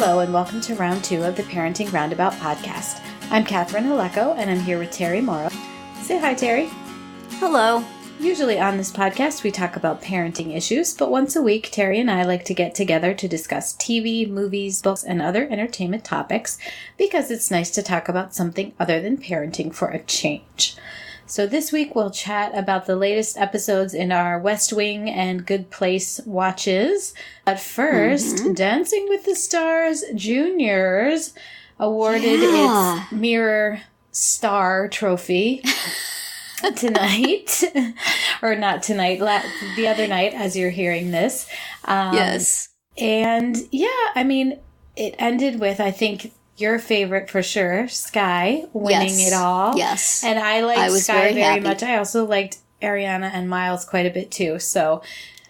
Hello and welcome to round 2 of the Parenting Roundabout podcast. I'm Catherine Haleko and I'm here with Terry Morrow. Say hi, Terry. Hello. Usually on this podcast we talk about parenting issues, but once a week Terry and I like to get together to discuss TV, movies, books, and other entertainment topics because it's nice to talk about something other than parenting for a change. So this week we'll chat about the latest episodes in our West Wing and Good Place watches. But first, Dancing with the Stars Juniors awarded its Mirror Star Trophy tonight. Or not tonight, the other night as you're hearing this. Yes. And yeah, I mean, it ended with, I think, your favorite for sure, Sky, winning it all. Yes. And I liked Sky very very much. I also liked Ariana and Miles quite a bit too. So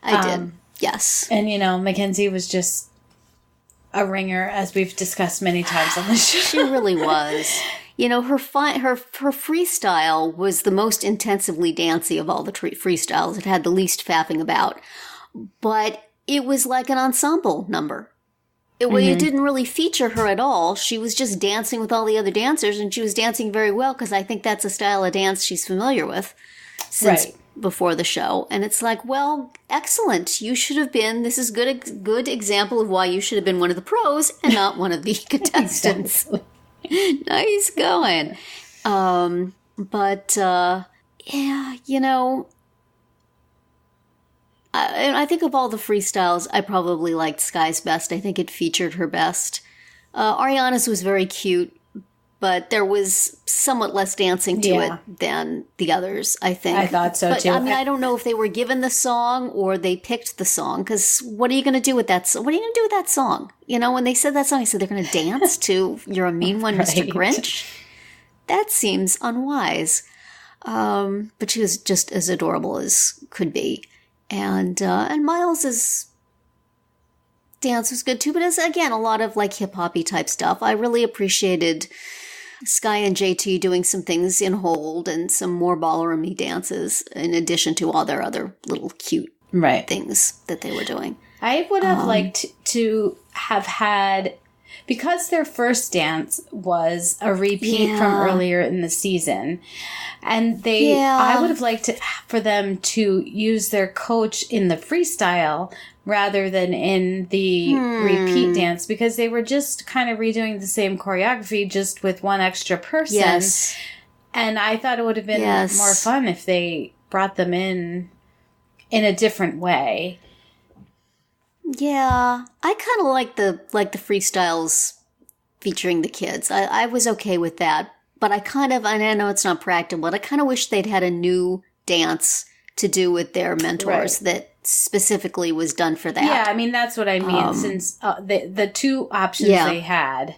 I did. Yes. And you know, Mackenzie was just a ringer, as we've discussed many times on the show. She really was. You know, her freestyle was the most intensively dancey of all the freestyles. It had the least fapping about. But it was like an ensemble number. It didn't really feature her at all. She was just dancing with all the other dancers, and she was dancing very well because I think that's a style of dance she's familiar with since before the show. And it's like, well, excellent. You should have been, this is good example of why you should have been one of the pros and not one of the contestants. Nice going. Yeah, you know, I think of all the freestyles, I probably liked Sky's best. I think it featured her best. Ariana's was very cute, but there was somewhat less dancing to it than the others, I think. I thought so, too. I mean, I don't know if they were given the song or they picked the song, because what are you going to do with that? What are you going to do with that song? You know, when they said that song, I said they're going to dance to You're a Mean One, Mr. Grinch. That seems unwise. But she was just as adorable as could be. And Miles' dance was good too, but it's, again, a lot of like hip-hop-y type stuff. I really appreciated Sky and JT doing some things in hold and some more ballroom-y dances in addition to all their other little cute things that they were doing. I would have liked to have had, because their first dance was a repeat from earlier in the season, and I would have liked for them to use their coach in the freestyle rather than in the repeat dance, because they were just kind of redoing the same choreography just with one extra person. Yes. And I thought it would have been more fun if they brought them in a different way. Yeah, I kind of like the freestyles featuring the kids. I was okay with that, but and I know it's not practical, but I kind of wish they'd had a new dance to do with their mentors that specifically was done for that. Yeah, I mean, that's what I mean, since the two options they had,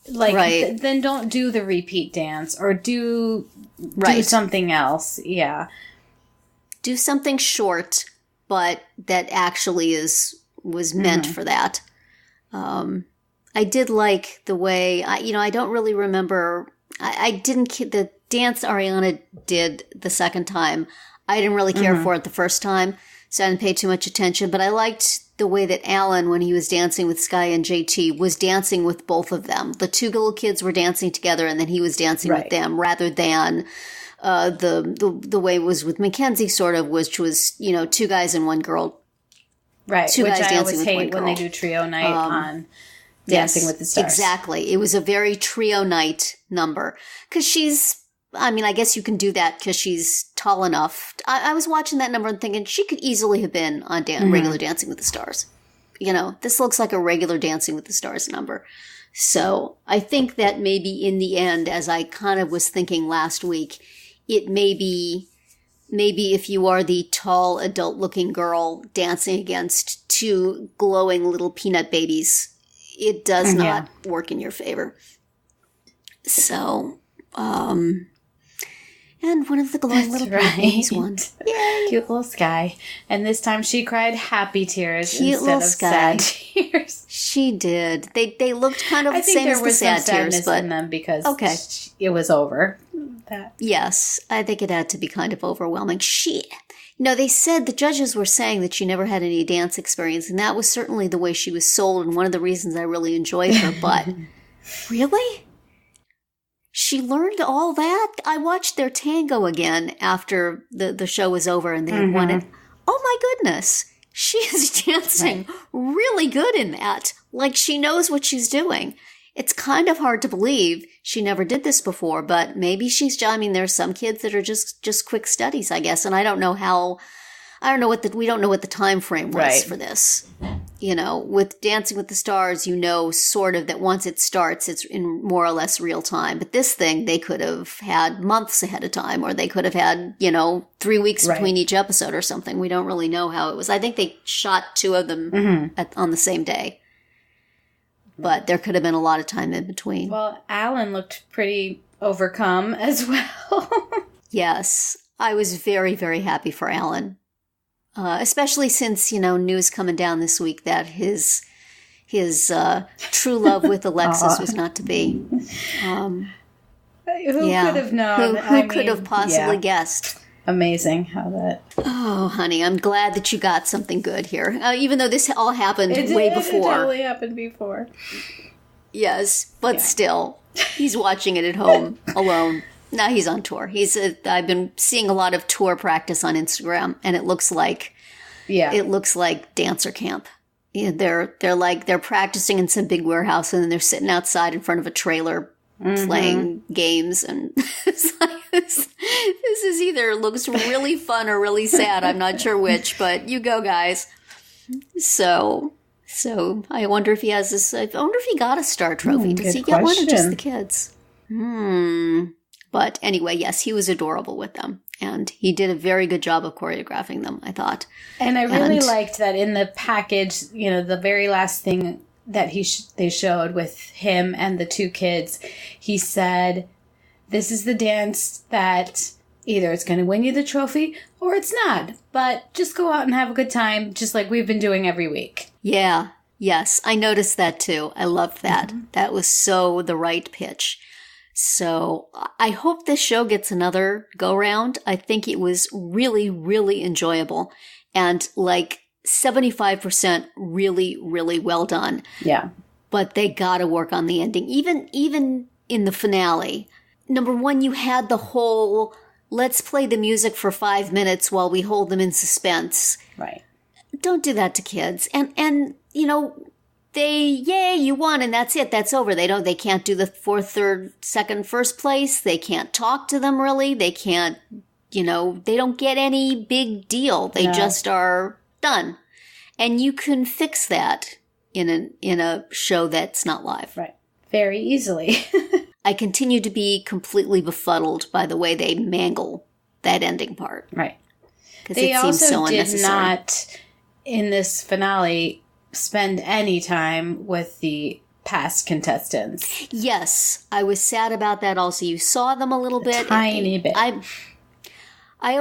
then don't do the repeat dance or do something else. Yeah. Do something short, but that actually was meant for that. I did like the way, I don't really remember, the dance Ariana did the second time, I didn't really care for it the first time, so I didn't pay too much attention, but I liked the way that Alan, when he was dancing with Sky and JT, was dancing with both of them. The two little kids were dancing together, and then he was dancing with them, rather than the way it was with Mackenzie, sort of, which was, two guys and one girl. Right, which I always hate when they do trio night on Dancing with the Stars. Exactly. It was a very trio night number. Because I guess you can do that because she's tall enough. I was watching that number and thinking she could easily have been on regular Dancing with the Stars. This looks like a regular Dancing with the Stars number. So I think that maybe in the end, as I kind of was thinking last week, it may be, maybe if you are the tall, adult-looking girl dancing against two glowing little peanut babies, it does not work in your favor. So, and one of the glowing little peanut babies won. Yay! Cute little Sky. And this time she cried happy tears instead of sad tears. She did. They looked kind of the same as the sad tears. I think there was some sadness in them because it was over. Yes, I think it had to be kind of overwhelming. No, they said the judges were saying that she never had any dance experience, and that was certainly the way she was sold and one of the reasons I really enjoyed her. But really? She learned all that? I watched their tango again after the show was over and they had won it. Oh my goodness. She is dancing really good in that. Like she knows what she's doing. It's kind of hard to believe she never did this before, but maybe I mean, there's some kids that are just quick studies, I guess. And we don't know what the time frame was for this. You know, with Dancing with the Stars, you know, sort of that once it starts, it's in more or less real time. But this thing, they could have had months ahead of time, or they could have had, 3 weeks between each episode or something. We don't really know how it was. I think they shot 2 of them on the same day. But there could have been a lot of time in between. Well, Alan looked pretty overcome as well. Yes. I was very, very happy for Alan. Especially since, news coming down this week that his true love with Alexis was not to be. Who could have known? Who could have possibly guessed? Amazing how that... Oh, honey, I'm glad that you got something good here. Even though this all happened way before. It totally happened before. Yes, but still, he's watching it at home alone. Now he's on tour. I've been seeing a lot of tour practice on Instagram, and it looks like dancer camp. Yeah, they're practicing in some big warehouse, and then they're sitting outside in front of a trailer playing games, and it's like this is either looks really fun or really sad. I'm not sure which, but you go, guys. So I wonder if he has this. I wonder if he got a star trophy. Does he get one or just the kids? But anyway, yes, he was adorable with them. And he did a very good job of choreographing them, I thought. And I really liked that in the package, the very last thing that they showed with him and the 2 kids, he said, this is the dance that either it's going to win you the trophy or it's not. But just go out and have a good time, just like we've been doing every week. Yeah. Yes. I noticed that too. I loved that. That was so the right pitch. So I hope this show gets another go-round. I think it was really, really enjoyable. And 75% really, really well done. Yeah. But they got to work on the ending. Even in the finale. Number one, you had the whole, let's play the music for 5 minutes while we hold them in suspense. Right. Don't do that to kids. And you won and that's it. That's over. They can't do the 4th, 3rd, 2nd, 1st place. They can't talk to them really. They can't, they don't get any big deal. They just are done. And you can fix that in a show that's not live. Right. Very easily. I continue to be completely befuddled by the way they mangle that ending part. Right. Because it seems so unnecessary. They also did not, in this finale, spend any time with the past contestants. Yes, I was sad about that also. You saw them a little bit. Tiny bit. I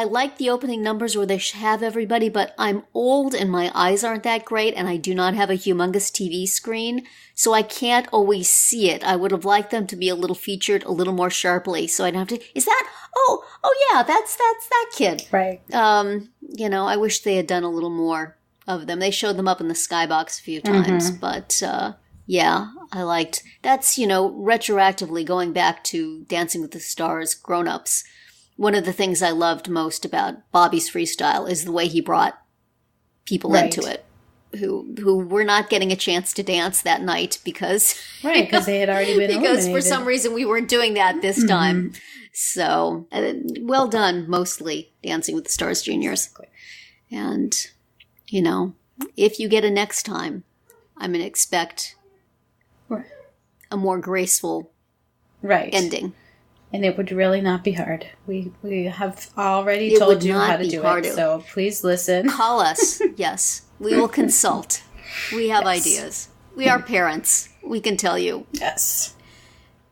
like the opening numbers where they have everybody, but I'm old and my eyes aren't that great and I do not have a humongous TV screen, so I can't always see it. I would have liked them to be a little featured a little more sharply, so I'd have to, is that, oh yeah, that's that kid. Right. I wish they had done a little more of them. They showed them up in the skybox a few times, but yeah, I liked, that's, retroactively going back to Dancing with the Stars, grown-ups. One of the things I loved most about Bobby's freestyle is the way he brought people into it who were not getting a chance to dance that night because they had already been eliminated. For some reason we weren't doing that this time. So well done, mostly Dancing with the Stars juniors. And if you get a next time, I'm going to expect a more graceful ending. And it would really not be hard. We have already told you how to do it, so please listen. Call us. Yes. We will consult. We have ideas. We are parents. We can tell you. Yes.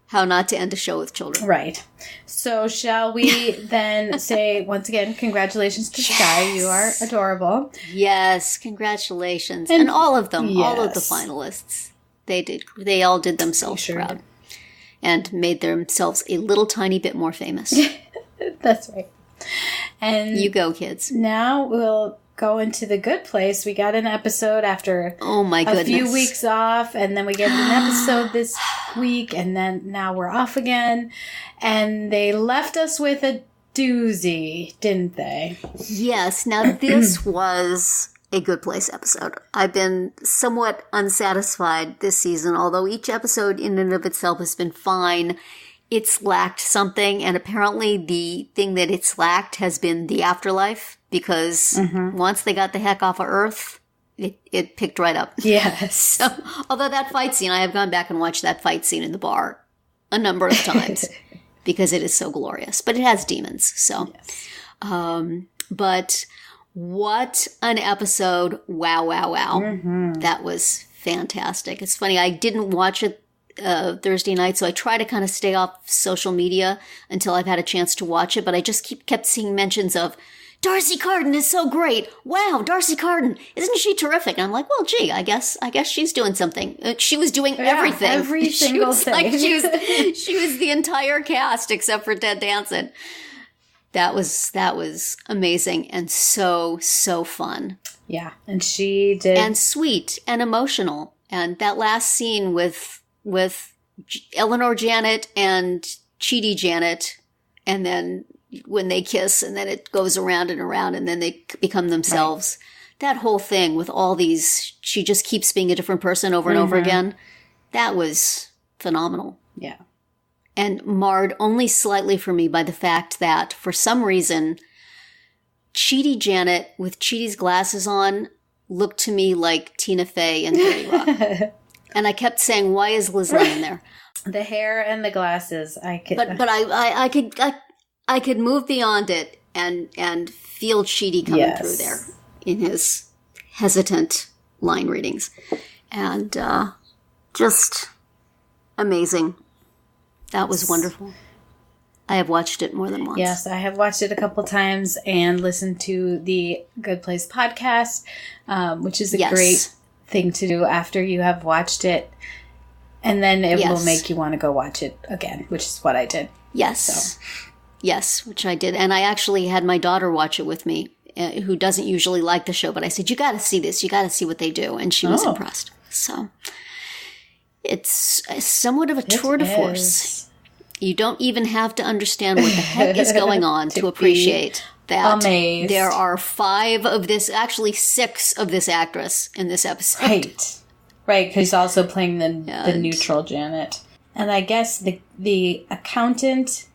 How not to end a show with children. Right. So shall we then say, once again, congratulations to Sky. You are adorable. Yes. Congratulations. And all of them. All of the finalists. They all did themselves proud. And made themselves a little tiny bit more famous. That's right. And you go, kids. Now we'll go into the good place. We got an episode after a few weeks off, and then we get an episode this week, and then now we're off again. And they left us with a doozy, didn't they? Yes. Now, this was a Good Place episode. I've been somewhat unsatisfied this season, although each episode in and of itself has been fine. It's lacked something, and apparently the thing that it's lacked has been the afterlife, because once they got the heck off of Earth, it picked right up. Yes. So, although that fight scene, I have gone back and watched that fight scene in the bar a number of times because it is so glorious. But it has demons, so. Yes. But what an episode. Wow, wow, wow. That was fantastic. It's funny, I didn't watch it Thursday night, so I try to kind of stay off social media until I've had a chance to watch it, but I just kept seeing mentions of Darcy Carden is so great. Wow, Darcy Carden, isn't she terrific? And I'm like, well, gee, I guess she's doing something. She was doing everything, every single thing. Like she was the entire cast except for Ted Danson. That was amazing and so fun. Yeah, and she did, and sweet and emotional. And that last scene with Eleanor Janet and Chidi Janet, and then when they kiss, and then it goes around and around, and then they become themselves. Right. That whole thing with all these, she just keeps being a different person over and over again. That was phenomenal. Yeah. And marred only slightly for me by the fact that, for some reason, Chidi Janet with Chidi's glasses on looked to me like Tina Fey and 30 Rock. And I kept saying, why is Liz Lemon there? The hair and the glasses. But I could move beyond it and feel Chidi coming through there in his hesitant line readings. And just amazing. That was wonderful. I have watched it more than once. Yes, I have watched it a couple times and listened to the Good Place podcast, which is a great thing to do after you have watched it. And then it will make you want to go watch it again, which is what I did. Yes. So. Yes, which I did. And I actually had my daughter watch it with me, who doesn't usually like the show. But I said, you got to see this. You got to see what they do. And she was impressed. So it's somewhat of a tour de force. You don't even have to understand what the heck is going on to appreciate that amazed. There are 6 of this actress in this episode. Right, because he's also playing the neutral Janet. And I guess the accountant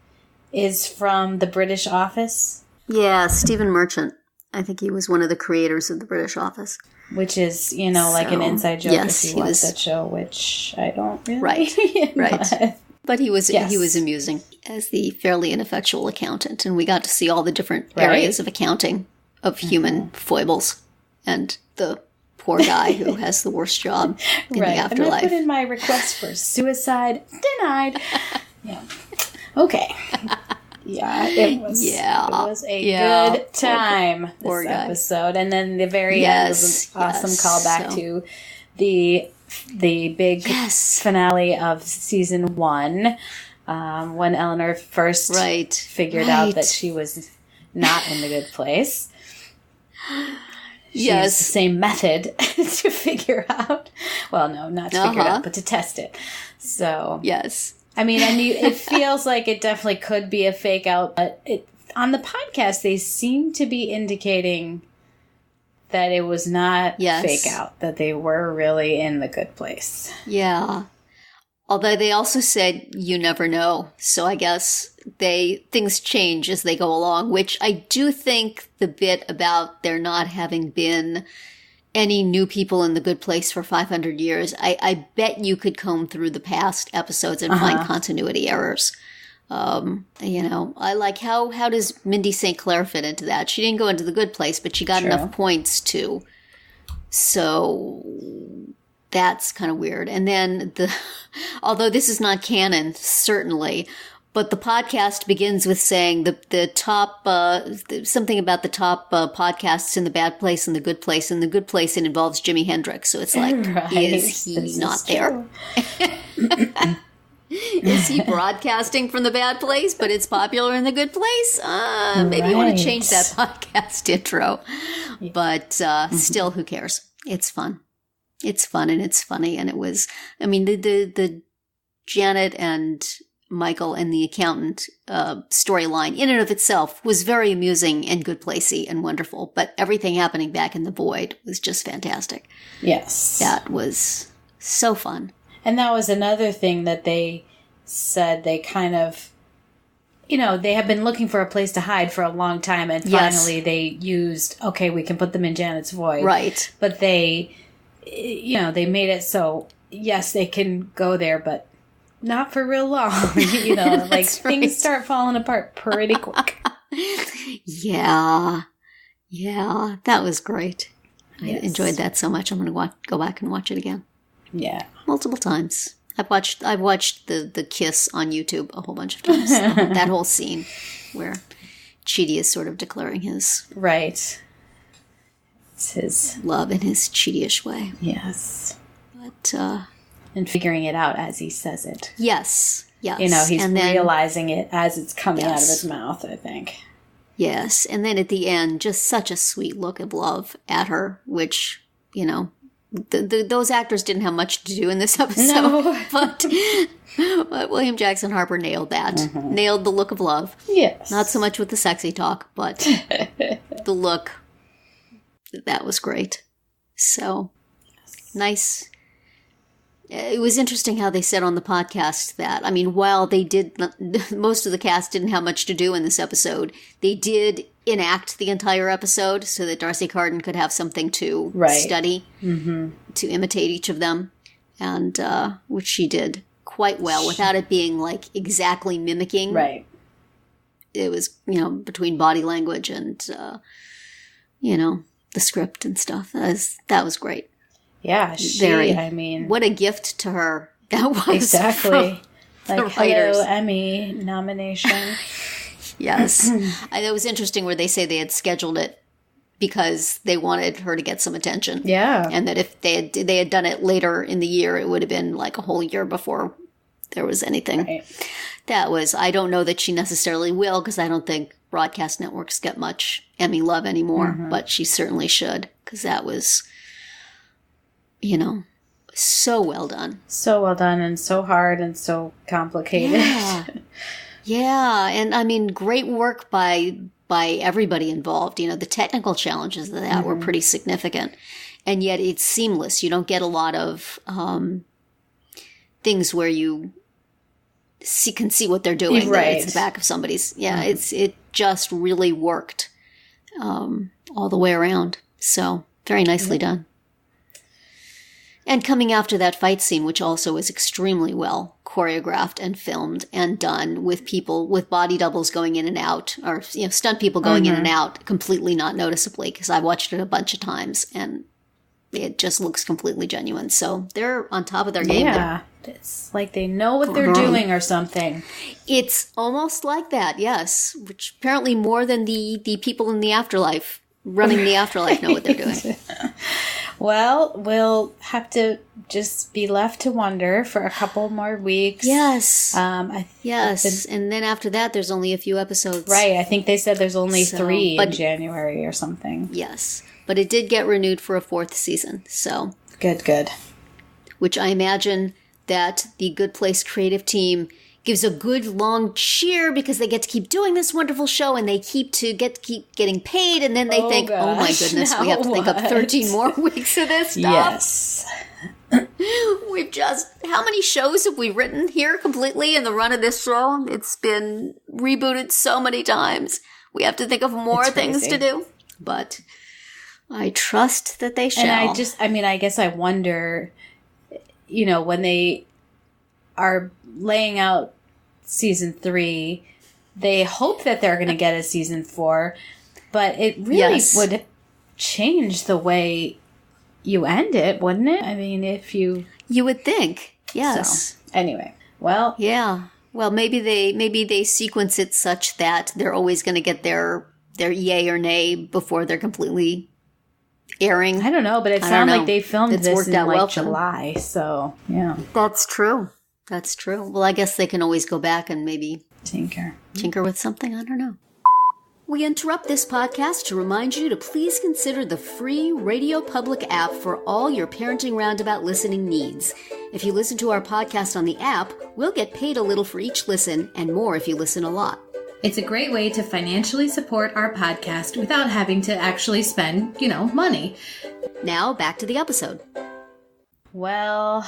is from the British Office. Yeah, Stephen Merchant. I think he was one of the creators of the British Office. Which is, like an inside joke if you watch that show, which I don't really. Right. But he was amusing as the fairly ineffectual accountant, and we got to see all the different areas of accounting of human foibles, and the poor guy who has the worst job in the afterlife. And I put in my request for suicide, denied. Yeah. Okay. Yeah, it was. Yeah, it was a good time. This episode, and then the very end was an awesome callback to the big finale of season 1, when Eleanor first figured out that she was not in the good place. She used the same method to figure out. Well, no, not to figure it out, but to test it. So I mean, it feels like it definitely could be a fake out, but on the podcast they seem to be indicating that it was not fake out, that they were really in the good place. Yeah. Although they also said you never know. So I guess things change as they go along, which I do think the bit about there not having been any new people in the good place for 500 years, I bet you could comb through the past episodes and find continuity errors. I like how does Mindy St. Clair fit into that? She didn't go into the good place, but she got enough points to. So that's kind of weird. And then although this is not canon, certainly, but the podcast begins with saying the top, something about the top podcasts in the bad place and the good place. And the good place, it involves Jimi Hendrix. So it's like, is he not there? Is he broadcasting from the bad place, but it's popular in the good place? Maybe you want to change that podcast intro. But still, who cares? It's fun. It's fun and it's funny. And it was, I mean, the Janet and Michael and the accountant storyline in and of itself was very amusing and good placey and wonderful. But everything happening back in the void was just fantastic. Yes. That was so fun. And that was another thing that they said they kind of, they have been looking for a place to hide for a long time. And finally they used, okay, we can put them in Janet's void. Right. But they, they made it so, yes, they can go there, but not for real long. Like things start falling apart pretty quick. Yeah. That was great. Yes. I enjoyed that so much. I'm going to go back and watch it again. Yeah. Multiple times. I've watched the kiss on YouTube a whole bunch of times. That whole scene where Chidi is sort of declaring his right. It's his love in his Chidi-ish way. Yes. But and figuring it out as he says it. Yes. He's realizing it as it's coming out of his mouth, I think. Yes. And then at the end, just such a sweet look of love at her, which, those actors didn't have much to do in this episode. No. But William Jackson Harper nailed that. Mm-hmm. Nailed the look of love. Yes. Not so much with the sexy talk, but the look. That was great. So, nice. It was interesting how they said on the podcast that, while they did, most of the cast didn't have much to do in this episode, they did enact the entire episode so that Darcy Carden could have something to study, to imitate each of them, and which she did quite well without it being like exactly mimicking. Right. It was, between body language and, the script and stuff. That was great. Yeah, what a gift to her that was. Exactly. Like, hello, Emmy nomination. Yes. It was interesting where they say they had scheduled it because they wanted her to get some attention. Yeah. And that if they had done it later in the year, it would have been like a whole year before there was anything. Right. I don't know that she necessarily will, because I don't think broadcast networks get much Emmy love anymore, but she certainly should, because that was, so well done. So well done, and so hard and so complicated. Yeah. Yeah, and great work by everybody involved. The technical challenges of that were pretty significant, and yet it's seamless. You don't get a lot of things where you can see what they're doing. Right. It's the back of somebody's. Yeah, it just really worked all the way around. So very nicely done. And coming after that fight scene, which also is extremely well choreographed and filmed and done with people, with body doubles going in and out, or stunt people going in and out completely not noticeably, because I watched it a bunch of times and it just looks completely genuine. So they're on top of their game. Yeah, it's like they know what they're doing or something. It's almost like that, yes. Which apparently more than the people in the afterlife, running the afterlife, know what they're doing. Well, we'll have to just be left to wonder for a couple more weeks. Yes. Yes. And then after that, there's only a few episodes. Right. I think they said there's only 3 in January or something. Yes. But it did get renewed for a 4th season. So. Good. Which I imagine that the Good Place creative team gives a good long cheer because they get to keep doing this wonderful show, and they keep getting paid, and then they think, oh my goodness, we have to think up 13 more weeks of this stuff. Yes. How many shows have we written here completely in the run of this show? It's been rebooted so many times. We have to think of more things to do, but I trust that they shall. And I guess I wonder, when they are laying out season 3, they hope that they're going to get a season 4, but it really would change the way you end it, wouldn't it? If you would think, yes. So, anyway, well, yeah. Well, maybe they sequence it such that they're always going to get their yay or nay before they're completely airing. I don't know, but it sounded like they filmed this in July, so yeah. That's true. That's true. Well, I guess they can always go back and maybe tinker with something. I don't know. We interrupt this podcast to remind you to please consider the free Radio Public app for all your parenting roundabout listening needs. If you listen to our podcast on the app, we'll get paid a little for each listen and more if you listen a lot. It's a great way to financially support our podcast without having to actually spend, money. Now, back to the episode. Well,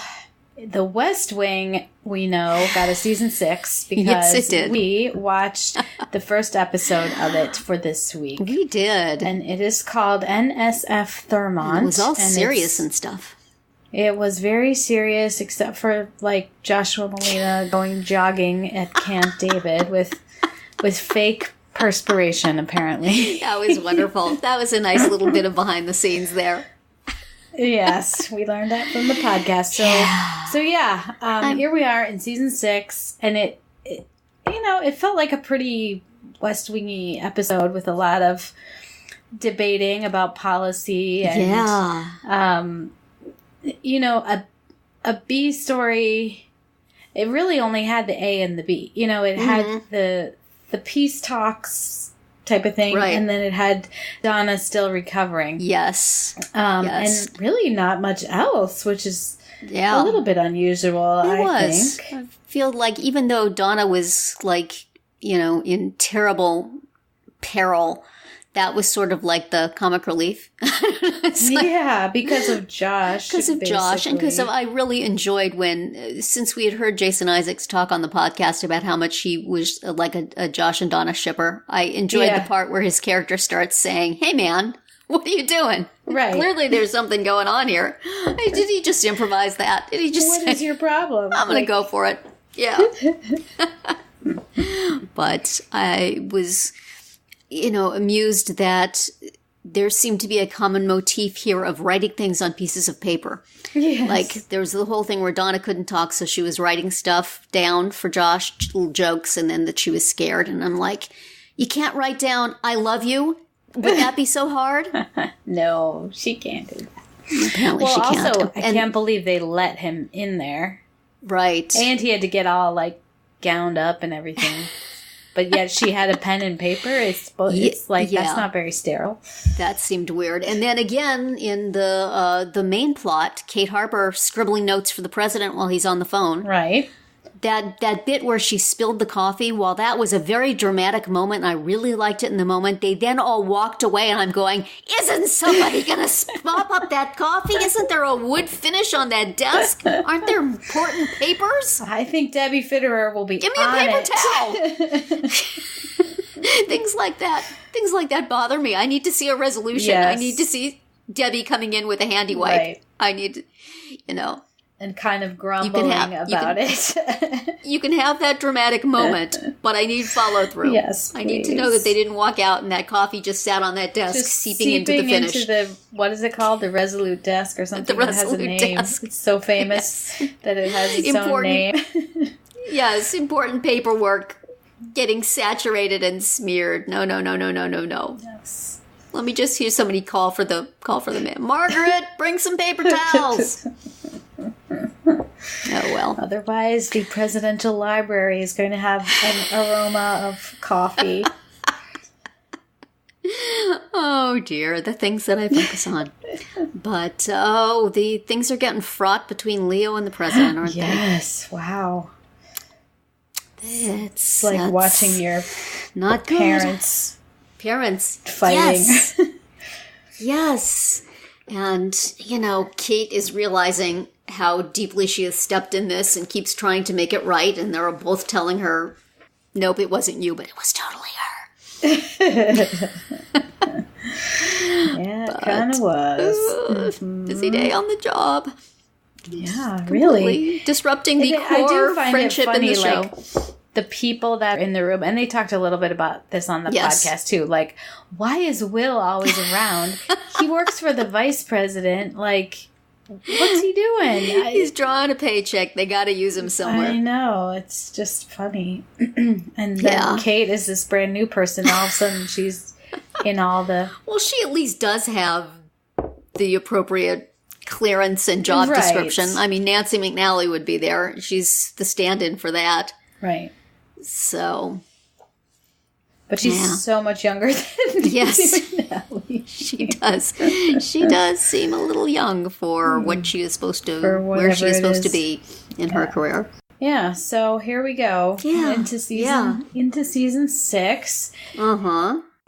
The West Wing, we know, got a season 6 because yes, it did. We watched the first episode of it for this week. We did. And it is called NSF Thurmont. And it was all serious and stuff. It was very serious, except for, Joshua Malina going jogging at Camp David with fake perspiration, apparently. That was wonderful. That was a nice little bit of behind the scenes there. Yes, we learned that from the podcast. Here we are in season 6, and it felt like a pretty West Wingy episode with a lot of debating about policy and a B story. It really only had the A and the B. It had the peace talks type of thing, right. And then it had Donna still recovering. Yes. And really not much else, which is a little bit unusual, I think. I feel like even though Donna was in terrible peril, that was sort of like the comic relief. Because of Josh. Because of Josh, and because I really enjoyed since we had heard Jason Isaacs talk on the podcast about how much he was like a Josh and Donna shipper, I enjoyed the part where his character starts saying, "Hey man, what are you doing? Right. Clearly there's something going on here." Did he just improvise that? Did he just What is your problem? I'm going to go for it. Yeah. But I was amused that there seemed to be a common motif here of writing things on pieces of paper. Yes. There was the whole thing where Donna couldn't talk, so she was writing stuff down for Josh, little jokes, and then that she was scared. And I'm like, you can't write down, "I love you"? Would that be so hard? No, she can't do that. Apparently she can't. Also, I can't believe they let him in there. Right. And he had to get all, gowned up and everything. But yet she had a pen and paper. It's that's not very sterile. That seemed weird. And then again, in the main plot, Kate Harper scribbling notes for the president while he's on the phone. Right. That bit where she spilled the coffee, while that was a very dramatic moment, and I really liked it in the moment, they then all walked away, and I'm going, isn't somebody going to mop up that coffee? Isn't there a wood finish on that desk? Aren't there important papers? I think Debbie Fitterer will be Give me a paper towel. Things like that bother me. I need to see a resolution. Yes. I need to see Debbie coming in with a handy wipe. Right. I need, and kind of grumbling about it. You can have that dramatic moment, but I need follow through. Yes, please. I need to know that they didn't walk out and that coffee just sat on that desk, seeping into the finish. Into the, what is it called? The Resolute Desk or something. The Resolute that has a name. Desk. It's so famous that it has its own name. Yes, important paperwork getting saturated and smeared. No. Yes. Let me just hear somebody call for the man. Margaret, bring some paper towels. Oh, well. Otherwise, the presidential library is going to have an aroma of coffee. Oh, dear. The things that I focus on. But, the things are getting fraught between Leo and the president, aren't they? Yes. Wow. It's like watching your not parents fighting. Yes. Yes. And, Kate is realizing how deeply she has stepped in this and keeps trying to make it right. And they're both telling her, nope, it wasn't you, but it was totally her. Yeah, it kind of was. Busy day on the job. Yeah, really. Disrupting the core friendship in the show. The people that are in the room, and they talked a little bit about this on the podcast too, why is Will always around? He works for the vice president, what's he doing? He's drawing a paycheck. They got to use him somewhere. I know. It's just funny. And then Kate is this brand new person. All of a sudden, she's in all the... Well, she at least does have the appropriate clearance and job Right. description. I mean, Nancy McNally would be there. She's the stand-in for that. Right. So... But she's so much younger than Yes, McNally. she does. She does seem a little young for what she is supposed to, where she is supposed to be in her career. Yeah, so here we go into season 6.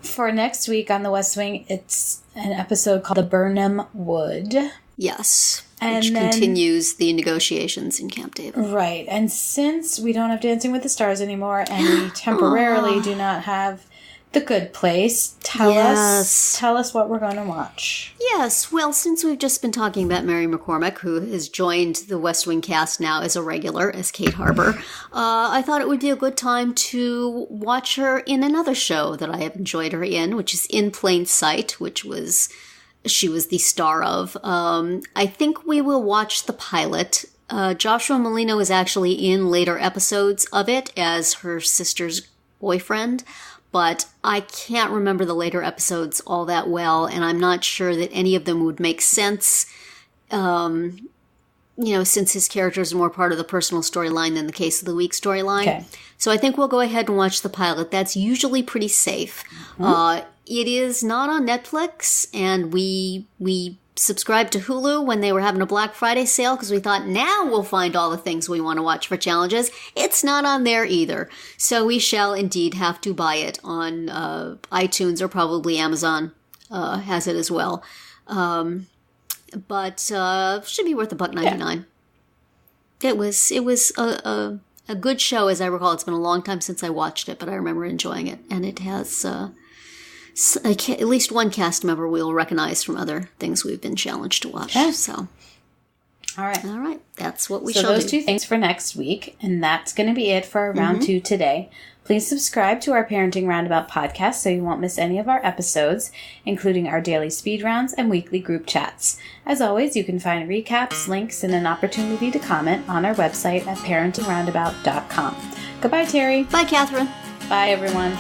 For next week on The West Wing, it's an episode called The Birnam Wood. Yes, and which then, continues the negotiations in Camp David. Right, and since we don't have Dancing with the Stars anymore, and we temporarily do not have The Good Place, tell us what we're going to watch. Yes, well, since we've just been talking about Mary McCormack, who has joined the West Wing cast now as a regular, as Kate Harbour, I thought it would be a good time to watch her in another show that I have enjoyed her in, which is In Plain Sight, which she was the star of. I think we will watch the pilot. Joshua Malino is actually in later episodes of it as her sister's boyfriend, but I can't remember the later episodes all that well, and I'm not sure that any of them would make sense, since his characters are more part of the personal storyline than the Case of the Week storyline. Okay. So I think we'll go ahead and watch the pilot. That's usually pretty safe. It is not on Netflix, and we subscribed to Hulu when they were having a Black Friday sale because we thought, now we'll find all the things we want to watch for challenges. It's not on there either. So we shall indeed have to buy it on iTunes, or probably Amazon has it as well. But should be worth $1.99. Yeah. It was a good show, as I recall. It's been a long time since I watched it, but I remember enjoying it. And it has at least one cast member we'll recognize from other things we've been challenged to watch. Okay. So, all right. That's what we shall do. So those 2 things for next week, and that's going to be it for round 2 today. Please subscribe to our Parenting Roundabout podcast so you won't miss any of our episodes, including our daily speed rounds and weekly group chats. As always, you can find recaps, links, and an opportunity to comment on our website at parentingroundabout.com. Goodbye, Terry. Bye, Catherine. Bye, everyone.